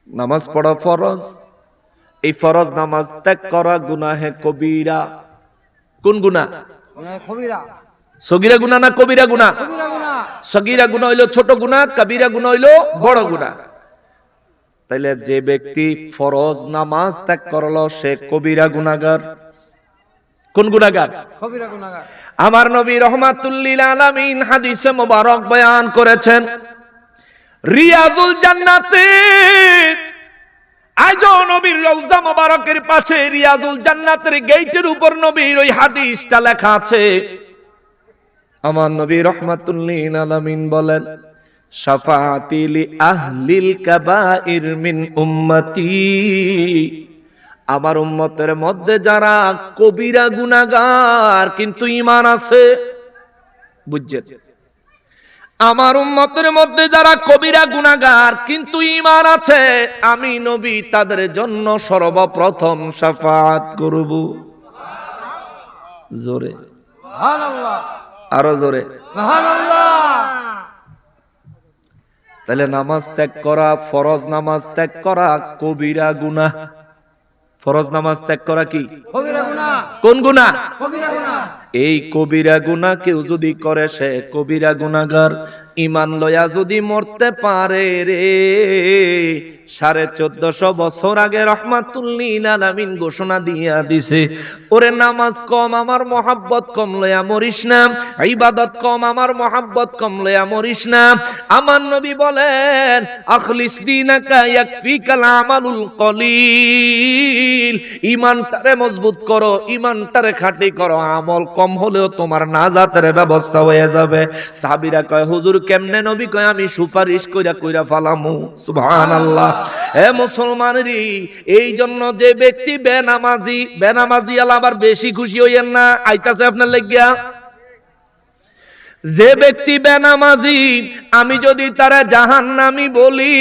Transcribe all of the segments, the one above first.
নামাজ পড়া ফরজ, এই ফরজ নামাজ ত্যাগ করা গুনাহে কবিরা। কোন গুনাহ? কবিরা। সগীরা গুনাহ না কবিরা গুনাহ? সগীরা গুনাহ হইলো ছোট গুনাহ, কবিরা গুনাহ হইলো বড় গুনাহ। তাইলে যে ব্যক্তি ফরজ নামাজ ত্যাগ করলো সে কবিরা গুনাহগার। কোন গুনাহগার? কবিরা গুনাহগার। আমার নবী রাহমাতুল লিল আলামিন হাদিসে মোবারক বয়ান করেছেন, রিয়াজুল জান্নাতে, আজও নবীর রওজা মোবারকের পাশে রিয়াজুল জান্নাতের গেটের উপর নবীর ওই হাদিসটা লেখা আছে। আমার নবী রাহমাতুল লিল আলামিন বলেন, শাফাআতি লি আহলিল কাবাইর মিন উম্মতি, আমার উম্মতের মধ্যে যারা কবিরা গুনাহগার কিন্তু ঈমান আছে, বুঝছেন? আমার উম্মতের মধ্যে যারা কবিরা গুনাহগার কিন্তু ঈমান আছে, আমি নবী তাদের জন্য সর্বপ্রথম শাফাআত করব। জোরে সুবহানাল্লাহ, আরো জোরে সুবহানাল্লাহ। তাহলে নামাজ ত্যাগ করা, ফরজ নামাজ ত্যাগ করা কবিরা গুনাহ। ফরজ নামাজ ত্যাগ করা কি কবিরা গুনাহ? কোন গুনাহ? কবিরা গুনাহ। এই কবিরা গুনাহ কেউ যদি করে সে কবিরা গুনাহগার। ঈমান লয়া যদি মরতে পারে রে, 1450 বছর আগে রাহমাতুল লিল আলামিন ঘোষণা দিয়া দিছে, ওরে নামাজ কম আমার মহব্বত কম লয়া মরিস না, ইবাদত কম আমার মহব্বত কম লয়া মরিস না। আমার নবী বলেন, আখলিস দীনাকা ইয়াকফিকাল আমালুল কলিল, ঈমানটারে মজবুত করো, ঈমানটারে খাঁটি করো, আমল কম হলেও তোমার নাজাতের ব্যবস্থা হয়ে যাবে। সাহাবীরা কয়, হুজুর কেমনে? নবী কয়, আমি সুপারিশ কইরা কইরা ফালামু। সুবহানাল্লাহ। হে মুসলমানেরা, এই জন্য যে ব্যক্তি বেনামাজি, বেনামাজি আলা আবার বেশি খুশি হইয়েন না, আইতাছে আপনার লাগিয়া। যে ব্যক্তি বেনামাজি, আমি যদি তারা জাহান্নামী বলি,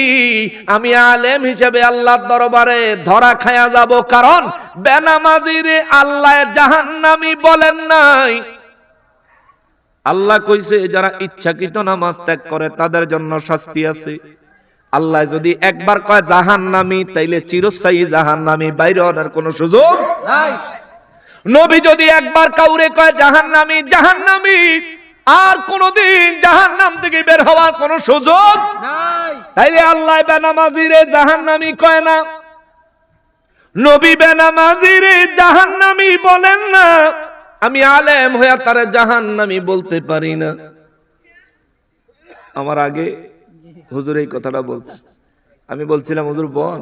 আমি আলেম হিসেবে আল্লাহর দরবারে ধরা খায়া যাব। কারণ বেনামাজিরে আল্লাহ জাহান্নামী বলেন নাই। আল্লাহ কইছে যারা ইচ্ছাকৃত নামাজ ত্যাগ করে তাদের জন্য শাস্তি আছে। আল্লাহ যদি একবার কয় জাহান্নামী, তাইলে চিরস্থায়ী জাহান্নামী, বাইরে হওয়ার কোনো সুযোগ নাই। নবী যদি একবার কাউরে কয় জাহান্নামী, জাহান্নামী, আর কোনদিন জাহান্নাম থেকে বের হওয়ার কোন সুযোগ নাই। তাইলে আল্লাহ বেনামাজিরে জাহান্নামী কয় না, নবী বেনামাজিরে জাহান্নামী বলেন না। আমি আলেম হইয়া তারে জাহান্নামী বলতে পারি না। আমার আগে হুজুর এই কথাটা বলছে, আমি বলছিলাম, হুজুর বল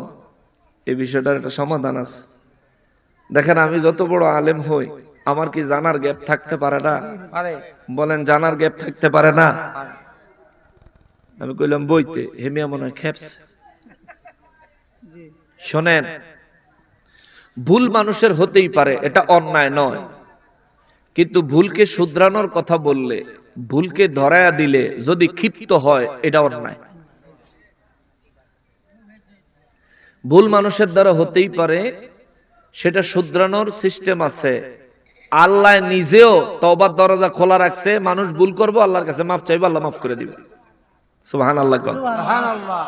এই বিষয়টার একটা সমাধান আছে। দেখেন, আমি যত বড় আলেম হই, আমার কি জানার গ্যাপ থাকতে পারে না? পারে। বলেন, জানার গ্যাপ থাকতে পারে না? আমি কইলাম বইতে, হেমিয়া মনে হয় খেপছে। শোনেন, ভুল মানুষের হতেই পারে, এটা অন্যায় নয়, কিন্তু ভুলকে শুধরানোর কথা বললে, ভুলকে ধরায়া দিলে যদি ক্ষিপ্ত হয়, এটা অন্যায়। ভুল মানুষের দ্বারা হতেই পারে, সেটা শুধরানোর সিস্টেম আছে। আল্লাহ নিজেও তওবার দরজা খোলা রাখছে, মানুষ ভুল করবো, আল্লাহর কাছে মাফ চাইবো, আল্লাহ মাফ করে দিবে। সুবহানাল্লাহ। সুবহানাল্লাহ।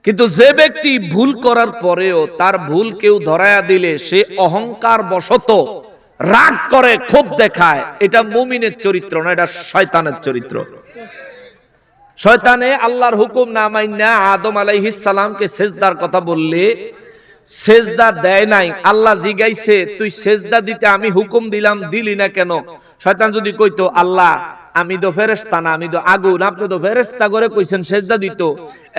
কিন্তু যে ব্যক্তি ভুল করার পরেও তার ভুল কেউ ধরায়া দিলে সে অহংকার বশত রাগ করে, ক্ষোভ দেখায়, এটা মুমিনের চরিত্র না, এটা শয়তানের চরিত্র। শয়তানে আল্লাহর হুকুম না মাইন্না আদম আলাইহিস সালামকে সেজদার কথা বললে সেজদা দেয় নাই। আল্লাহ জিগাইছে, তুই সেজদা দিতে আমি হুকুম দিলাম, দিলি না কেন? শয়তান যদি কইতো, আল্লাহ আমি তো ফেরেশতা না, আমি তো আগুন, আপনি তো ফেরেশতা করে কইছেন সেজদা দিত,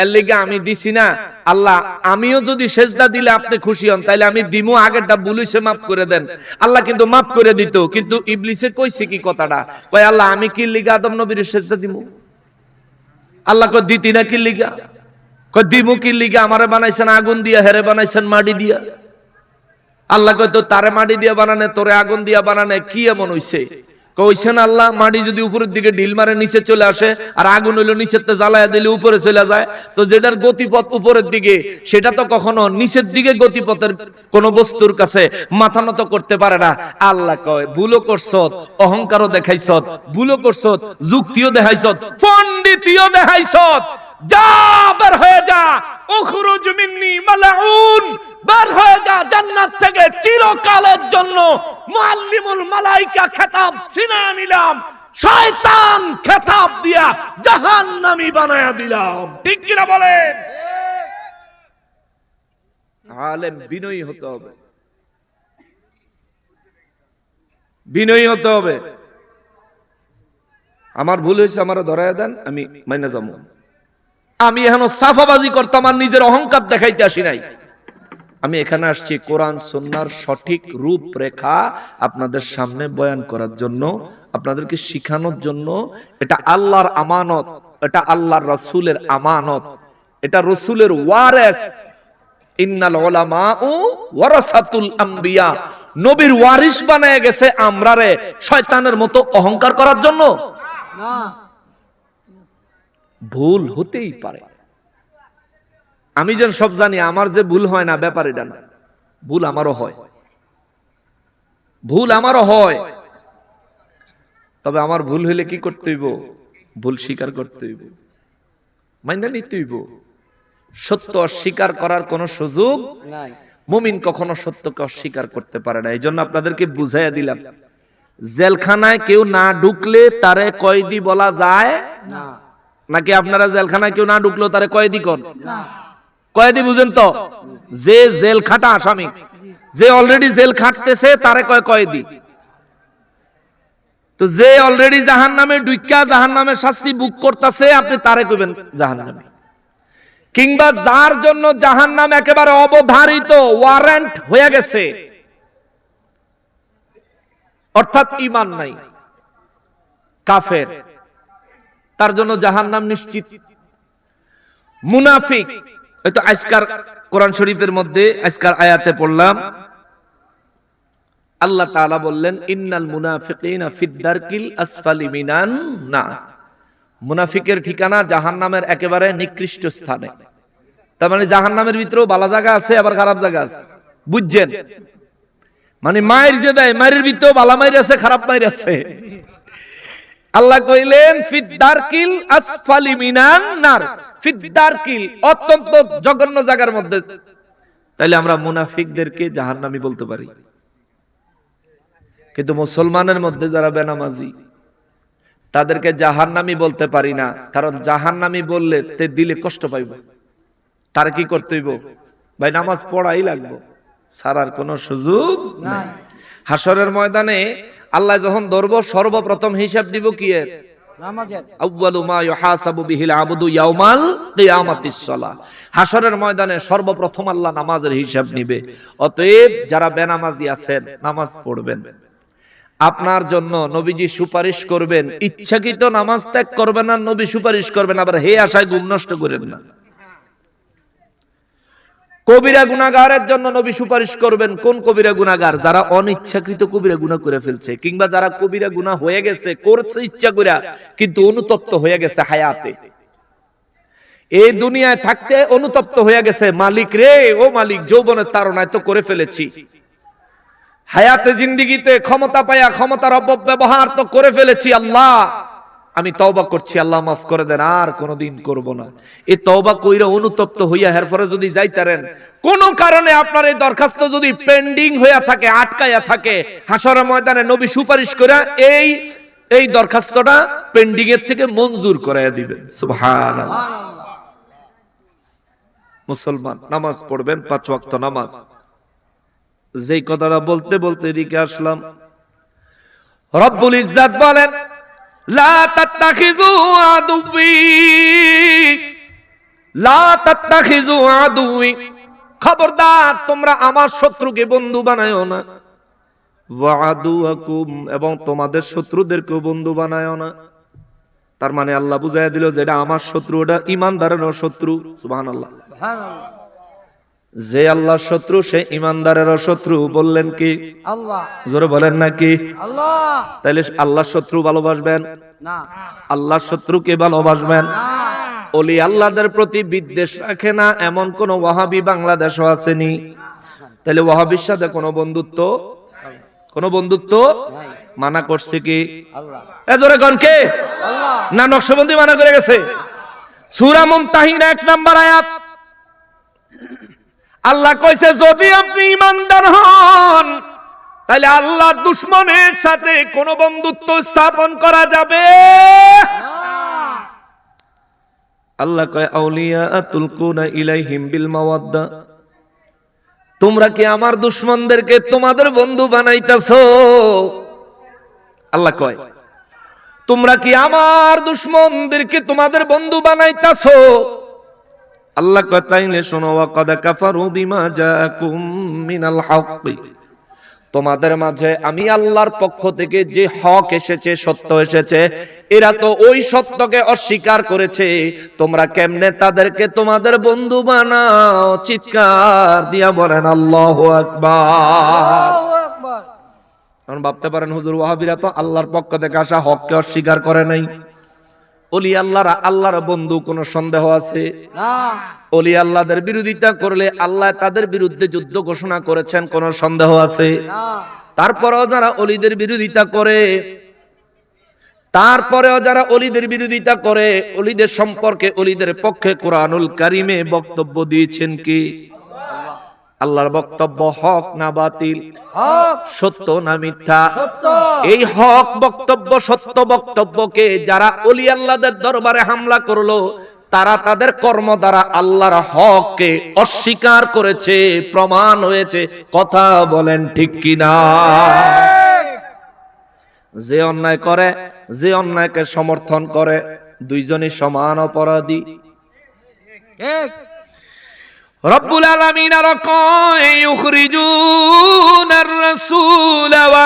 এর লিগে আমি দিছি না। আল্লাহ আমিও যদি সেজদা দিলে আপনি খুশি হন, তাইলে আমি দিমু, আগেরটা বলিছে মাফ করে দেন। আল্লাহ কিন্তু মাফ করে দিত। কিন্তু ইবলিসে কইছে কি কথাটা, কয় আল্লাহ আমি কি লিগা আদম নবীর সেজদা দিমু? আল্লাহ কয় দিতি না কি লিগা? কয় দিমু কি লিগা? আমারে বানাইছেন আগুন দিয়া, হেরে বানাইছেন মাটি দিয়া। আল্লাহ কয় তো তারে মাটি দিয়া বানানে, তোরে আগুন দিয়া বানানে কি এমন হইছে? কইছেন আল্লাহ মাটি যদি উপরের দিকে ঢিল মারে নিচে চলে আসে, আর আগুন হইলো নিচেতে জ্বালায়া দিলে উপরে চলে যায়, তো যেটার গতিপথ উপরের দিকে সেটা তো কখনো নিচের দিকে গতিপথের কোন বস্তুর কাছে মাথা নত করতে পারে না। আল্লাহ কয় ভুলও করছত, অহংকারও দেখাইছত, ভুলও করছত, যুক্তিও দেখাইছত, পণ্ডিতিও দেখাইছত, যা বের হয়ে যা, উখরুজ মিন্নি মালাউন, বের হয়ে যা জান্নাত থেকে চিরকালের জন্য। মুআল্লিমুল মালায়েকা খেতাব ছিনিয়ে নিলাম, শয়তান খেতাব দিয়া জাহান্নামী বানায়া দিলাম। ঠিক কিনা বলেন? আলেম বিনয়ী হতে হবে, বিনয়ী হতে হবে। আমার ভুল হয়েছে, আমারও ধরায় দেন, আমি মাইনা যাবো। আমি এখন সাফাবাজি করতাম আর নিজের অহংকার দেখাইতে আসি নাই। আমি এখানে আসছি কোরআন সুন্নাহর সঠিক রূপরেখা আপনাদের সামনে বয়ান করার জন্য, আপনাদেরকে শিখানোর জন্য। এটা আল্লাহর আমানত, এটা আল্লাহর রাসূলের আমানত, এটা রাসূলের ওয়ারিস। ইন্নাল উলামাউ ওয়ারাসাতুল আম্বিয়া, নবীর ওয়ারিস বানায় গেছে আমরারে শয়তানের মতো অহংকার করার জন্য? না, ভুল হতেই পারে। আমি যেন সব জানি, আমার যে ভুল হয় না ব্যাপার এটা না, ভুল আমারও হয়, ভুল আমারও হয়। তবে আমার ভুল হইলে কি করতে হইব? ভুল স্বীকার করতে হইব, মাইনা নিতে হইব। সত্য অস্বীকার করার কোন সুযোগ নাই। মুমিন কখনো সত্যকে অস্বীকার করতে পারে না। এই জন্য আপনাদেরকে বুঝাইয়া দিলাম, জেলখানায় কেউ না ঢুকলে তারে কয়েদি বলা যায় না, নাকি? আপনারা জেলখানায় কেউ না ঢুকলেও তারে কয়েদি কোন? না। কয়েদি বুঝেন তো? যে জেল খাটা আসামি, যে অলরেডি জেল খাটতেছে তারে কয় কয়েদি। তো যে অলরেডি জাহান্নামে ঢুইকা জাহান্নামের শাস্তি বুক করতেছে, আপনি তারে কইবেন জাহান্নামী। কিংবা যার জন্য জাহান্নাম একেবারে অবধারিত, ওয়ারেন্ট হয়ে গেছে, অর্থাৎ ঈমান নাই, কাফের, তার জন্য জাহান্নাম নিশ্চিত। মুনাফিক, হয়তো আজকার কোরআন শরীফের মধ্যে আজকার আয়াতে পড়লাম, আল্লাহ তাআলা বললেন ইন্নাল মুনাফিকিনা ফিদ দারকিল আসফালি মিনান নার, মুনাফিকের ঠিকানা জাহান্নামের একেবারে নিকৃষ্ট স্থানে। তার মানে জাহান্নামের ভিতরেও ভালো জায়গা আছে, আবার খারাপ জায়গা আছে, বুঝছেন? মানে মায়ের যে দেয়, মায়ের ভিতরেও ভালো মায়ের আছে, খারাপ মায়ের আছে। আল্লাহ কইলেন ফিদ দারকিল আসফালি মিনান নার, ফিদ দারকিল অত্যন্ত জঘন্য জায়গার মধ্যে। তাইলে আমরা মুনাফিকদেরকে জাহান্নামী বলতে পারি, কিন্তু মুসলমানের মধ্যে যারা বেনামাজি তাদেরকে জাহান্নামী বলতে পারি না। কারণ জাহান্নামী বললে তে দিলে কষ্ট পাইব। তার কি করতে হইব? ভাই নামাজ পড়াই লাগবে, সারার কোনো সুযোগ নাই। হাসরের ময়দানে আল্লাহ যখন ধরবো, সর্বপ্রথম হিসাব দিব কি এর? নামাজের। আউয়ালু মা ইউহাসাবু বিহিল আবদু ইয়াউমাল কিয়ামাতিস সালাহ। হাসরের ময়দানে সর্বপ্রথম আল্লাহ নামাজের হিসাব নিবে। অতএব যারা বেনামাজি আছেন, নামাজ পড়বেন। আপনার জন্য নবীজি সুপারিশ করবেন, ইচ্ছাকৃত নামাজ ত্যাগ করবেন না, নবী সুপারিশ করবেন, আবার হে আশায় ঘুম নষ্ট করেন না। কবিরা গুনাহগারের জন্য নবী সুপারিশ করবেন। কোন কবিরা গুনাহগার? যারা অনিচ্ছাকৃত কবিরা গুনাহ করে ফেলছে, কিংবা যারা কবিরা গুনাহ হয়ে গেছে, করছে ইচ্ছা করে কিন্তু অনুতপ্ত হয়ে গেছে হায়াতে, এই দুনিয়ায় থাকতে অনুতপ্ত হয়ে গেছে, মালিক রে ও মালিক, যৌবনের তাড়নায় তো করে ফেলেছি, হায়াতে জিন্দেগিতে ক্ষমতা পায়া ক্ষমতার অপব্যবহার তো করে ফেলেছি, আল্লাহ আমি তওবা করছি, আল্লাহ মাফ করে দেন, আর কোনোদিন করব না। এই তওবা কইরা অনুতপ্ত হইয়া এরপরে যদি যাইতারেন, কোন কারণে আপনার এই দরখাস্ত যদি পেন্ডিং হইয়া থাকে, আটকায়া থাকে, হাসরের ময়দানে নবী সুপারিশ করে এই দরখাস্তটা পেন্ডিং এর থেকে মঞ্জুর করাইয়া দিবেন। সুবহানাল্লাহ। মুসলমান নামাজ পড়বেন, 5 ওয়াক্ত নামাজ। যেই কথাটা বলতে বলতে এদিকে আসলাম, রব্বুল ইজ্জাত বলেন লা তাত্তাখিযু আদুওয়ি, লা তাত্তাখিযু আদুওয়ি, খবরদার তোমরা আমার শত্রুকে বন্ধু বানায়ো না, ওয়া আদুওয়াকুম, এবং তোমাদের শত্রুদেরকেও বন্ধু বানায়ো না। তার মানে আল্লাহ বুঝাইয়া দিল যেটা আমার শত্রু ওটা ঈমানদারেরও শত্রু। সুবহানাল্লাহ। সুবহানাল্লাহ। যে আল্লাহর শত্রু সে ঈমানদারেরও শত্রু। বললেন কি? আল্লাহ। জোরে বলেন নাকি? আল্লাহ। তাইলে আল্লাহর শত্রু ভালোবাসবেন না, আল্লাহর শত্রুকে ভালোবাসবেন। না। ওলি আল্লাহদের প্রতি বিদ্বেষ রাখে না এমন কোন ওয়াহাবি বাংলাদেশও আসেনি। তাহলে ওয়াহাবির সাথে কোন বন্ধুত্ব মানা করছে কি? আল্লাহ। এ জোরে কোন কে? আল্লাহ। না নকশবন্দি মানা করে গেছে? সূরা মুমতাহিনা 1 নম্বর আয়াত, আল্লাহ কইছে যদি আপনি ঈমানদার হন তাহলে আল্লাহর দুশমনের সাথে কোন বন্ধুত্ব স্থাপন করা যাবে। আল্লাহ কয় আউলিয়া তুলকুনা ইলাইহিম বিল মাওয়াদ্দা, তোমরা কি আমার দুশমনদেরকে তোমাদের বন্ধু বানাইতাছো? আল্লাহ কয় তোমরা কি আমার দুশমনদেরকে তোমাদের বন্ধু বানাইতাছো? আল্লাহ কয় তাইলে শোনো, ওয়াকাদ কাফারু বিমা জাআকুম মিনাল হক, তোমাদের মাঝে আমি আল্লাহর পক্ষ থেকে যে হক এসেছে, সত্য এসেছে, এরা তো ওই সত্যকে অস্বীকার করেছে। তোমরা কেমনে তাদেরকে তোমাদের বন্ধু বানাও? চিৎকার দিয়া বলেন আল্লাহু আকবার। এখন ভাবতে পারেন হুজুর ওয়াহাবিরা তো আল্লাহর পক্ষ থেকে আসা হককে অস্বীকার করে নাই। ওলি আল্লাহরা আল্লাহর বন্ধু, কোনো সন্দেহ আছে? না। ওলি আল্লাহদের বিরোধিতা করলে আল্লাহ তাদের বিরুদ্ধে যুদ্ধ ঘোষণা করেছেন, কোনো সন্দেহ আছে? না। তারপরেও যারা অলিদের বিরোধিতা করে, অলিদের সম্পর্কে, অলিদের পক্ষে কোরআনুল কারিমে বক্তব্য দিয়েছেন কি? আল্লাহর বক্তব্য হক না বাতিল, হক, সত্য না মিথ্যা? সত্য। এই হক বক্তব্য, সত্য বক্তব্যকে যারা ওলি আল্লাহদের দরবারে হামলা করলো, তারা তাদের কর্ম দ্বারা আল্লাহর হককে অস্বীকার করেছে, প্রমাণ হয়েছে। কথা বলেন ঠিক কিনা? যে অন্যায় করে, যে অন্যায়কে সমর্থন করে, দুইজনই সমান অপরাধী। ঠিক। রব্বুল আলামিন আর কয় ইউখরিজুনার রাসূল ওয়া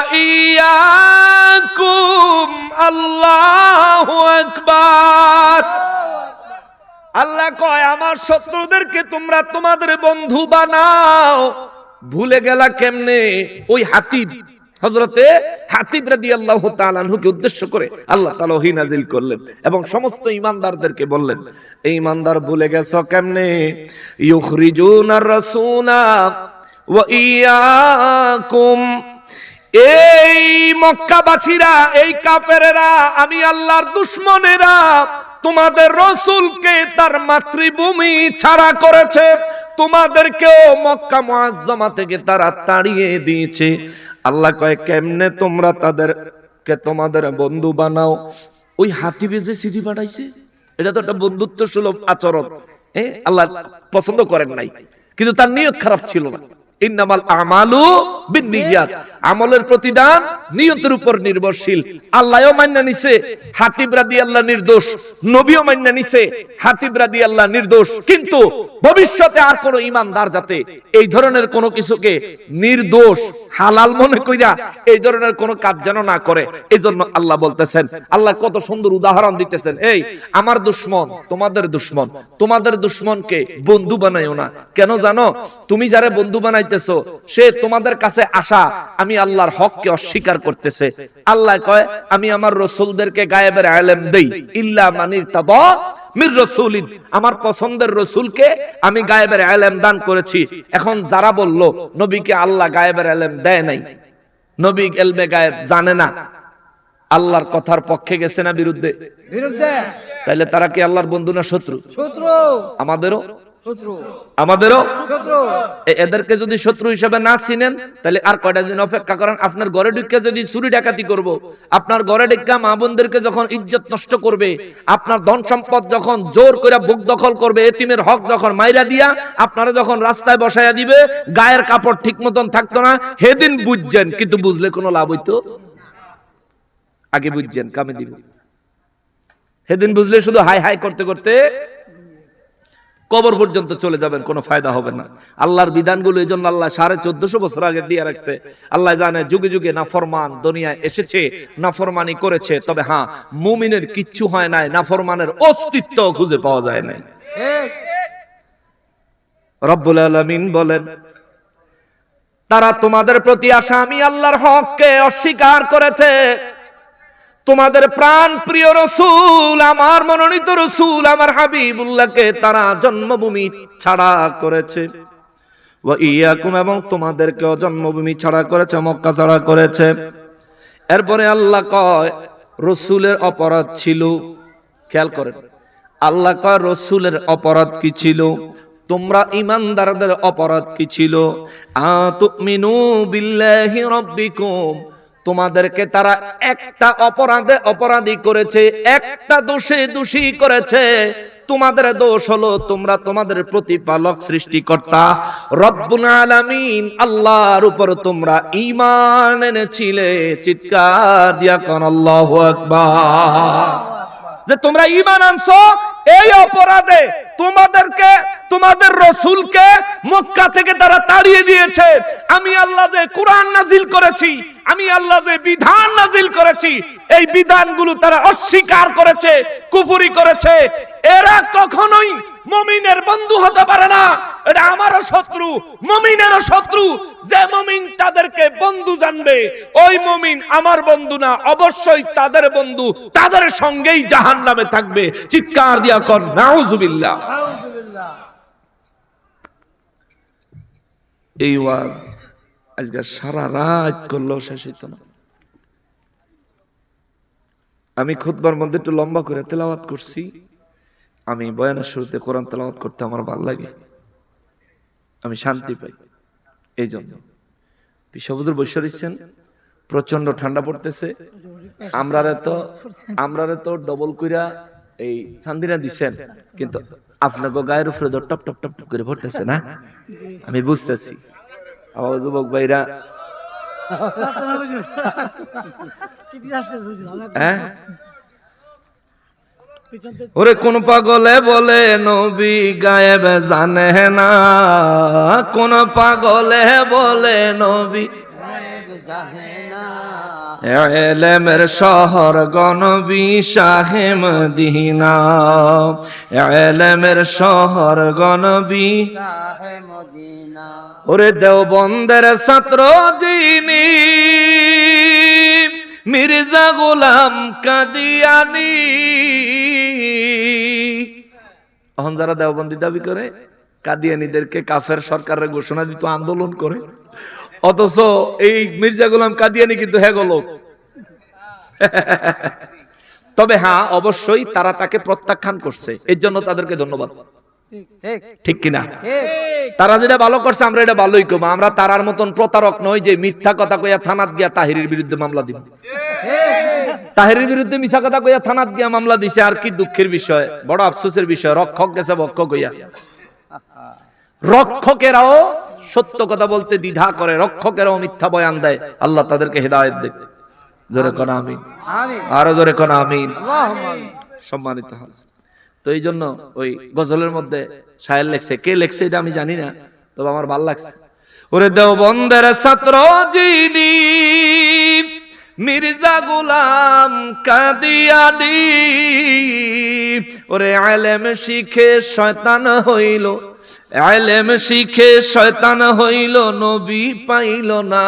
ইয়াকুম, আল্লাহু আকবার। আল্লাহ কয় আমার শত্রুদেরকে তোমরা তোমাদের বন্ধু বানাও। ভুলে গেলা কেমনে? ওই হাতিব, হযরতে হাতিব রাদিয়াল্লাহু তাআলা আনহুকে উদ্দেশ্য করে আল্লাহ তাআলা ওহী নাযিল করলেন এবং সমস্ত ঈমানদারদেরকে বললেন, এই ঈমানদার ভুলে গেছো কেমনে? ইউখরিজুনার রাসূলা ওয়া ইয়াকুম, এই মক্কাবাসীরা, এই কাফেরেরা, আমি আল্লাহর দুশমনেরা তোমাদের রাসূলকে তার মাতৃভূমি ছাড়া করেছে, তোমাদেরকেও মক্কা মুআজ্জামা থেকে তারা তাড়িয়ে দিয়েছে। আল্লাহ কয় কেমনে তোমরা তাদেরকে তোমাদের বন্ধু বানাও? ওই হাতিবে যে চিঠি পাঠাইছে, এটা তো একটা বন্ধুত্ব সুলভ আচরণ, আল্লাহ পছন্দ করেন নাই, কিন্তু তার নিয়ত খারাপ ছিল না। ইন্নামাল আমালু বিন্নিয়াত, আমলের প্রতিদান নিয়তের উপর নির্ভরশীল। আল্লাহও মান্য নিছে হাতিব রাদিয়াল্লাহু নির্দোষ, নবীও মান্য নিছে হাতিব রাদিয়াল্লাহু নির্দোষ, কিন্তু ভবিষ্যতে আর কোন ঈমানদার যাতে এই ধরনের কোন কিছুকে নির্দোষ হালাল মনে কইরা এই ধরনের কোন কাজ যেন না করে, এজন্য আল্লাহ বলতেছেন, আল্লাহ কত সুন্দর উদাহরণ দিতেছেন, এই আমার দুশমন তোমাদের দুশমন, তোমাদের দুশমনকে বন্ধু বানাইও না। কেন জানো? তুমি যারা বন্ধু বানাইতেছো সে তোমাদের কাছে আসা আমি আল্লাহর হককে অস্বীকার করতেছে। আল্লাহ কয় আমি আমার রাসূলদেরকে গায়েবের ইলম দেই, ইল্লা মানির তাবা মির রাসূলিন, আমার পছন্দের রাসূলকে আমি গায়েবের ইলম দান করেছি। এখন যারা বলল নবীকে আল্লাহ গায়েবের ইলম দেয় নাই, নবী ইলমে গায়েব জানে না, আল্লাহর কথার পক্ষে গেছে না বিরুদ্ধে? বিরুদ্ধে। তাহলে তারা কি আল্লাহর বন্ধু না শত্রু? শত্রু। আমাদেরও শত্রু। শত্রু। এদেরকে যদি শত্রু হিসেবে না চিনেন তাহলে আর কয়টা দিন অপেক্ষা করেন। আপনার ঘরে ঢুকে যদি চুরি ডাকাতি করব, আপনার ঘরে ঢুকে মা বোনদেরকে যখন ইজ্জত নষ্ট করবে, আপনার ধন সম্পদ যখন জোর করে বুক দখল করবে, এতিমের হক যখন মাইরা দিয়া আপনারা যখন রাস্তায় বসাইয়া দিবে, গায়ের কাপড় ঠিক মতন থাকতো না, সেদিন বুঝছেন। কিন্তু বুঝলে কোনো লাভ হইতো? আগে বুঝছেন কামে দিব, সেদিন বুঝলে শুধু হাই হাই করতে করতে কবর পর্যন্ত চলে যাবেন, কোনো ফায়দা হবে না। আল্লাহর বিধানগুলো এই জন্য আল্লাহ 1450 বছর আগে দিয়ে রাখছে। আল্লাহ জানে যুগে যুগে নাফরমান দুনিয়ায় এসেছে, নাফরমানি করেছে, তবে হ্যাঁ মুমিনের কিচ্ছু হয় নাই, নাফরমানের অস্তিত্ব খুঁজে পাওয়া যায় নাই। রব্বুল আলামিন বলেন তারা তোমাদের প্রতি আসা আমি আল্লাহর হককে অস্বীকার করেছে। তোমাদের প্রাণ প্রিয় রাসূল, আমার মনোনীত রাসূল, আমার হাবিবুল্লাহকে তারা জন্মভূমি ছাড়া করেছে। ওয়া ইয়াকুম, এবং তোমাদেরকেও জন্মভূমি ছাড়া করেছে, মক্কা ছাড়া করেছে। এরপরে আল্লাহ কয় রাসূলের অপরাধ ছিল, খেয়াল করেন, আল্লাহ কয় রাসূলের অপরাধ কি ছিল? তোমরা ঈমানদারদের অপরাধ কি ছিল? আতুমিনু বিল্লাহি রাব্বিকুম, তোমাদেরকে তারা একটা অপরাধে অপরাধী করেছে, একটা দোষে দোষী করেছে। তোমাদের দোষ হলো তোমরা তোমাদের প্রতিপালক সৃষ্টিকর্তা রব্বুল আলামিন আল্লাহর উপর তোমরা ঈমান এনেছিলে। চিৎকার দিয়া কোন আল্লাহু আকবার। যে তোমরা ঈমান আনছো, এই অপরাধে তোমাদেরকে তোমাদের রাসূলকে মক্কা থেকে তারা তাড়িয়ে দিয়েছে। আমি আল্লাহ যে কোরআন নাজিল করেছি, আমি আল্লাহ যে বিধান নাজিল করেছি, এই বিধানগুলো তারা অস্বীকার করেছে, কুফরি করেছে। এরা কখনোই মুমিনের বন্ধু হতে পারে না। এটা আমারও শত্রু, মুমিনেরও শত্রু। যে মুমিন তাদেরকে বন্ধু জানবে, ওই মুমিন আমার বন্ধু না, অবশ্যই তাদের বন্ধু, তাদের সঙ্গেই জাহান্নামে থাকবে। চিৎকার দিয়া কর নাউজুবিল্লাহ। এই ওয়াজ আজকে সারা রাত করলেও শেষ হইতো না। আমি খুতবার মধ্যে একটু লম্বা করে তেলাওয়াত করছি। আমি বয়ানের শুরুতে কোরআন তেলাওয়াত করতে আমার ভালো লাগে, আমি শান্তি পাই। এই জন্য বিশ্ববুদ্ধর বৈশ্য দিচ্ছেন, প্রচন্ড ঠান্ডা পড়তেছে। আমরারে তো ডবল কইরা এই চান্দিনা দিচ্ছেন, কিন্তু আপনাকে গায়ের উপরে তো টপ টপ টপ টপ করে পড়তেছে না, আমি বুঝতেছি। আমার যুবক ভাইরা হ্যাঁ, ওরে কোন পাগলে বলে নবী গায়েব জানে না, কোন পাগলে বলে নবী গায়েব জানে না। ইলমের শহর গনবী শাহে মদিনা, ইলমের শহর গনবী শাহে মদিনা। ওরে দেওবন্দের ছাত্র যিনি মির্জা গোলাম কাদিয়ানি। এখন যারা দেওবন্দি দাবি করে, কাদিয়ানীদেরকে কাফের সরকারের ঘোষণা দিত, আন্দোলন করে, অথচ এই মির্জা গোলাম কাদিয়ানি কিন্তু হ্যাঁ গেল। তবে হ্যাঁ, অবশ্যই তারা তাকে প্রত্যাখ্যান করছে, এর জন্য তাদেরকে ধন্যবাদ। ঠিক কিনা? তারা যেটা ভালো করছে আমরা এটা ভালোই কম। আমরা তারার মতন প্রতারক নই যে মিথ্যা কথা কইয়া থানাত গিয়া তাহিরের বিরুদ্ধে মামলা দিব। তাহিরের বিরুদ্ধে মিছা কথা কইয়া থানাত গিয়া মামলা দিছে, আর কি দুঃখের বিষয়, বড় আফসোসের বিষয়। রক্ষক গেছে ভক্ষক হইয়া। রক্ষকেরাও সত্য কথা বলতে দ্বিধা করে, রক্ষকেরাও মিথ্যা বয়ান দেয়। আল্লাহ তাদেরকে হেদায়েত দেয়। জোরে কোন আমিন, আরো জোরে কোন আমিন। সম্মানিত হাজির, তো এই জন্য ওই গজলের মধ্যে শায়ের লেখছে, কে লেখছে এটা আমি জানি না, তবে আমার ভালো লাগছে। ওরে দেওবন্দের ছাত্র যিনি মির্জা গোলাম কাদিয়ানি, ওরে ইলম শিখে শয়তান হইল, ইলম শিখে শয়তান হইল, নবী পাইল না।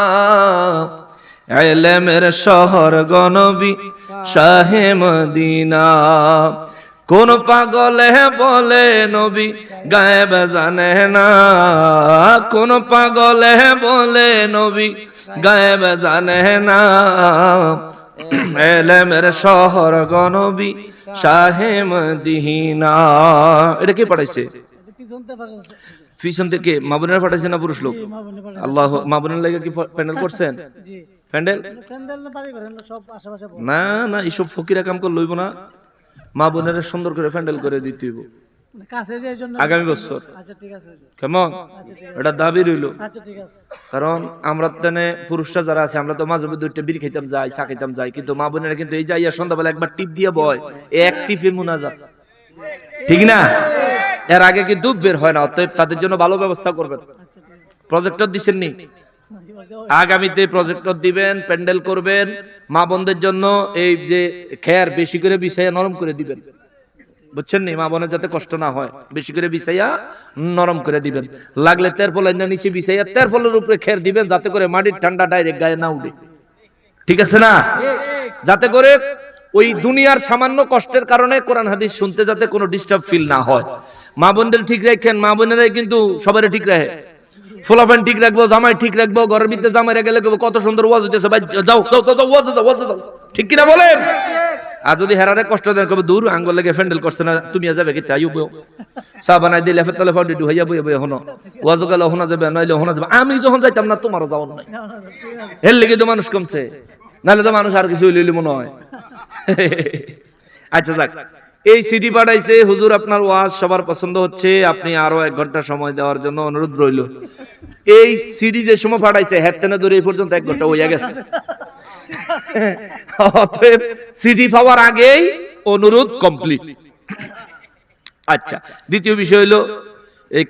ইলমের শহর গনবী শাহে মদিনা। কোন পাগলে বলে নবী গায়েব জানে না, কোন পাগলে বলে নবী গায়েব জানে না। ইলমের শহর গনবী শাহে মদিনা। এটা কে পড়াইছে? পিছন থেকে মা বোনেরা পাঠাইছে না পুরুষ লোক? আল্লাহ, মা বোনের লাগে কি প্যান্ডেল করছেন? প্যান্ডেল না না, এইসব ফকিরা কাম করে লইব না। মা বোনেরা সুন্দর করে প্যান্ডেল করে দিতে হইব আগামী বছর। কেমন? এটা দাবি রইল। কারণ আমরা পুরুষরা যারা আছে, আমরা তো মাঝে মধ্যে দুইটা বিড়ি খাইতাম যাই, চা খাইতাম যাই, কিন্তু মা বোনেরা কিন্তু এই যাইয়া সন্ধ্যাবেলা একবার টিপ দিয়ে বয়, এক টিপে মুনাজাত। ঠিক না? এর আগে কিন্তু বের হয় না। অতএব তাদের জন্য ভালো ব্যবস্থা করবেন। প্রজেক্টর দিচ্ছেন নি? আগামীতে প্রজেক্টর দিবেন, প্যান্ডেল করবেন। মা বোনদের জন্য এই যে খেয়ার বেশি করে বিছাইয়া নরম করে দিবেন, বুঝছেন নি? মা বোনের যাতে কষ্ট না হয়, বেশি করে বিছাইয়া নরম করে দিবেন। লাগলে তেরপলের নিচে বিছাইয়া তেরপলের উপরে খেয়ার দিবেন, যাতে করে মাটির ঠান্ডা ডাইরেক্ট গায়ে না উঠে। ঠিক আছে না? যাতে করে ওই দুনিয়ার সামান্য কষ্টের কারণে কোরআন হাদিস শুনতে যাতে কোনো ডিস্টার্ব ফিল না হয়। মা বোনদের ঠিক রাখেন, মা বোনেরাই কিন্তু সবারই ঠিক রাখে। ফোলাফান ঠিক রাখবো, জামাই ঠিক রাখবো। ঘরের ভিতরে জামাইরা গেলে কত সুন্দর ওয়াজ হইতেছে, ভাই যাও যাও যাও ওয়াজ দাও, ওয়াজ দাও। ঠিক কিনা বলেন? আর যদি হেরারে কষ্ট দেন কবে দূর আঙ্গুল লেগে ফ্যান্ডেল করছে না তুমি যাবে কি তাই চা বানাই দিলে তলে ফাউডি হইয়া বই বই হনো ওয়াজ গেলে হনা যাবে নইলে হনা যাবে আমি যখন যাইতাম না তোমারও যাওয়ার নাই এর লেগে তো মানুষ কমছে নাহলে তো মানুষ আর কিছু হইলে মনে হয় আচ্ছা যাক এই সিডি পাঠাইছে হুজুর আপনার ওয়াজ সবার পছন্দ হচ্ছে আপনি আরো 1 ঘন্টা সময় দেওয়ার জন্য অনুরোধ রইল এই সিডি যে সময় পাঠাইছে হেতেনে ধরে এই পর্যন্ত 1 ঘন্টা হইয়া গেছে অতএব সিডি পাওয়ার আগেই অনুরোধ কমপ্লিট আচ্ছা দ্বিতীয় বিষয় হলো